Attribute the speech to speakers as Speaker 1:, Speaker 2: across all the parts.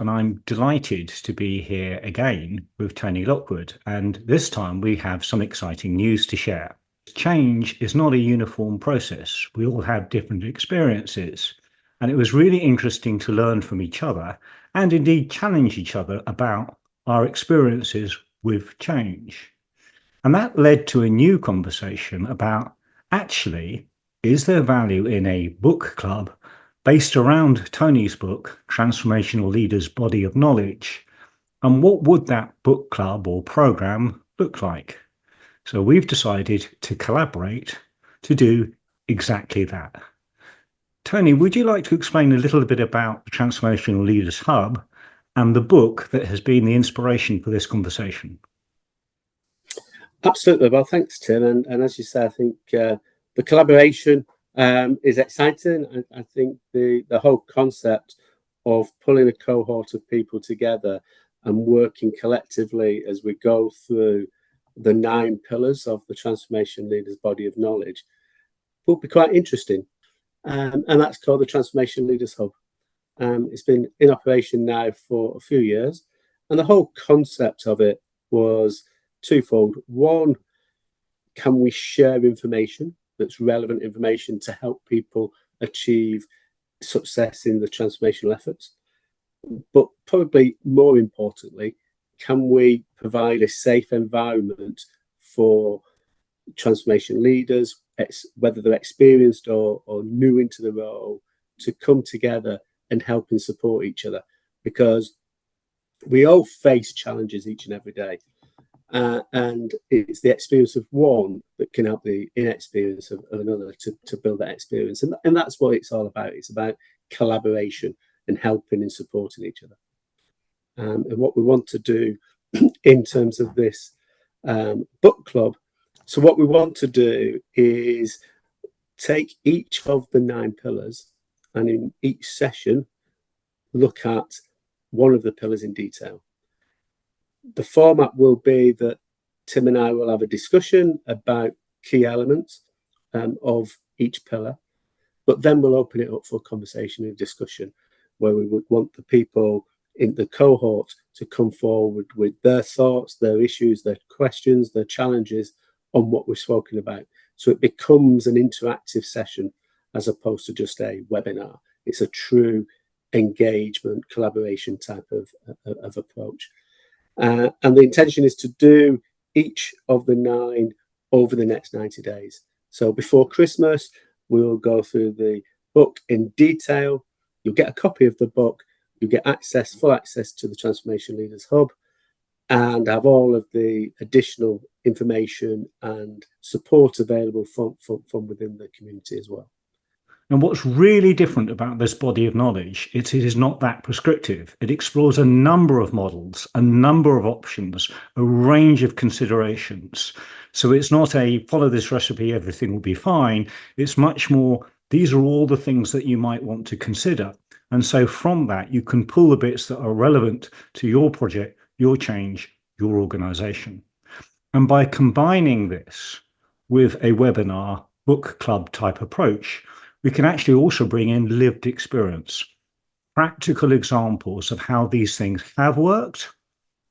Speaker 1: and I'm delighted to be here again with Tony Lockwood, and this time we have some exciting news to share. Change is not a uniform process. We all have different experiences, and it was really interesting to learn from each other and indeed challenge each other about our experiences with change. And that led to a new conversation about, actually, is there value in a book club based around Tony's book, Transformational Leaders Body of Knowledge? And what would that book club or program look like? So we've decided to collaborate to do exactly that. Tony, would you like to explain a little bit about the Transformational Leaders Hub and the book that has been the inspiration for this conversation?
Speaker 2: Absolutely. Well, thanks, Tim. And as you say, I think the collaboration is exciting. I think the whole concept of pulling a cohort of people together and working collectively as we go through the 9 pillars of the Transformation Leaders Body of Knowledge will be quite interesting. And that's called the Transformation Leaders Hub. It's been in operation now for a few years. And the whole concept of it was twofold. One, can we share information that's relevant information to help people achieve success in the transformational efforts? But probably more importantly, can we provide a safe environment for transformation leaders, whether they're experienced or new into the role, to come together and help and support each other? Because we all face challenges each and every day. And it's the experience of one that can help the inexperience of another to build that experience. And that's what it's all about. It's about collaboration and helping and supporting each other. And what we want to do in terms of this book club, so what we want to do is take each of the 9 pillars and in each session look at one of the pillars in detail. The format will be that Tim and I will have a discussion about key elements of each pillar, but then we'll open it up for conversation and discussion where we would want the people in the cohort to come forward with their thoughts, their issues, their questions, their challenges on what we've spoken about. So it becomes an interactive session as opposed to just a webinar. It's a true engagement, collaboration type of approach. And the intention is to do each of the 9 over the next 90 days. So before Christmas, we'll go through the book in detail. You'll get a copy of the book. You'll get full access to the Transformation Leaders Hub and have all of the additional information and support available from within the community as well.
Speaker 1: And what's really different about this body of knowledge, it is not that prescriptive. It explores a number of models, a number of options, a range of considerations. So it's not a follow this recipe, everything will be fine. It's much more, these are all the things that you might want to consider. And so from that, you can pull the bits that are relevant to your project, your change, your organization. And by combining this with a webinar, book club type approach, we can actually also bring in lived experience, practical examples of how these things have worked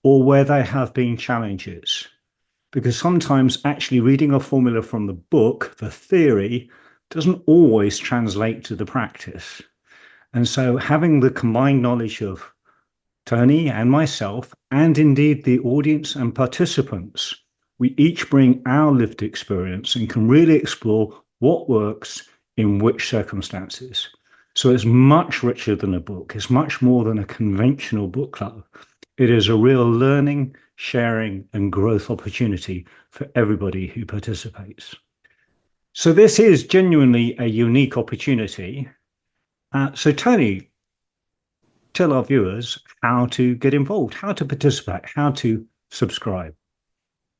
Speaker 1: or where they have been challenges. Because sometimes actually reading a formula from the book, the theory, doesn't always translate to the practice. And so having the combined knowledge of Tony and myself, and indeed the audience and participants, we each bring our lived experience and can really explore what works in which circumstances. So it's much richer than a book. It's much more than a conventional book club. It is a real learning, sharing, and growth opportunity for everybody who participates. So this is genuinely a unique opportunity. So Tony, tell our viewers how to get involved, how to participate, how to subscribe.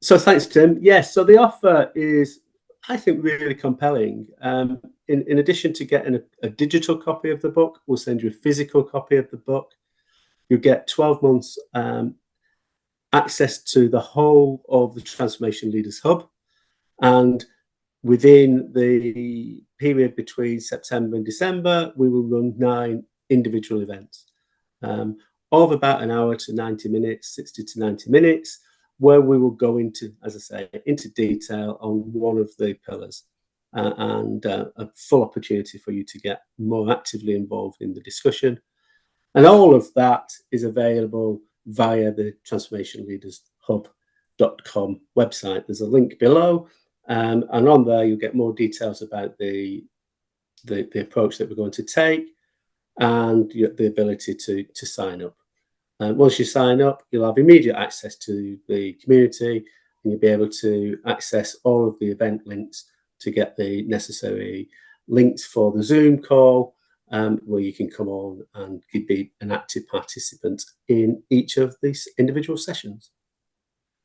Speaker 2: So thanks, Tim. Yes, so the offer is, I think, really compelling. In addition to getting a digital copy of the book, we'll send you a physical copy of the book. You'll get 12 months access to the whole of the Transformation Leaders Hub. And within the period between September and December, we will run 9 individual events. of about an hour to 90 minutes, 60 to 90 minutes, where we will go into, as I say, into detail on one of the pillars, and a full opportunity for you to get more actively involved in the discussion. And all of that is available via the Transformational Leaders Hub.com website. There's a link below, and on there you'll get more details about the approach that we're going to take, and the ability to sign up. Once you sign up, you'll have immediate access to the community, and you'll be able to access all of the event links to get the necessary links for the Zoom call, where you can come on and be an active participant in each of these individual sessions.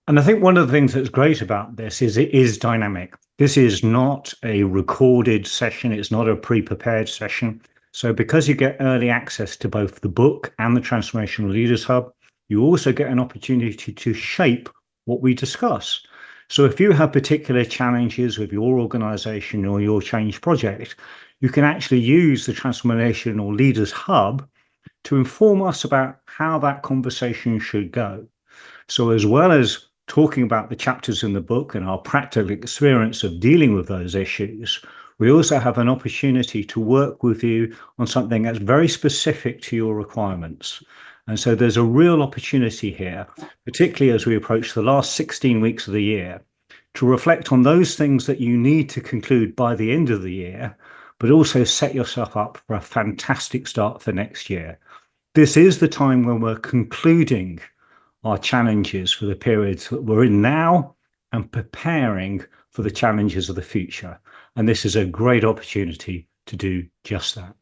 Speaker 1: And I think one of the things that's great about this is it is dynamic. This is not a recorded session. It's not a pre-prepared session. So because you get early access to both the book and the Transformational Leaders Hub, you also get an opportunity to shape what we discuss. So if you have particular challenges with your organization or your change project, you can actually use the Transformational Leaders Hub to inform us about how that conversation should go. So as well as talking about the chapters in the book and our practical experience of dealing with those issues, we also have an opportunity to work with you on something that's very specific to your requirements. And so there's a real opportunity here, particularly as we approach the last 16 weeks of the year, to reflect on those things that you need to conclude by the end of the year, but also set yourself up for a fantastic start for next year. This is the time when we're concluding our challenges for the periods that we're in now and preparing for the challenges of the future. And this is a great opportunity to do just that.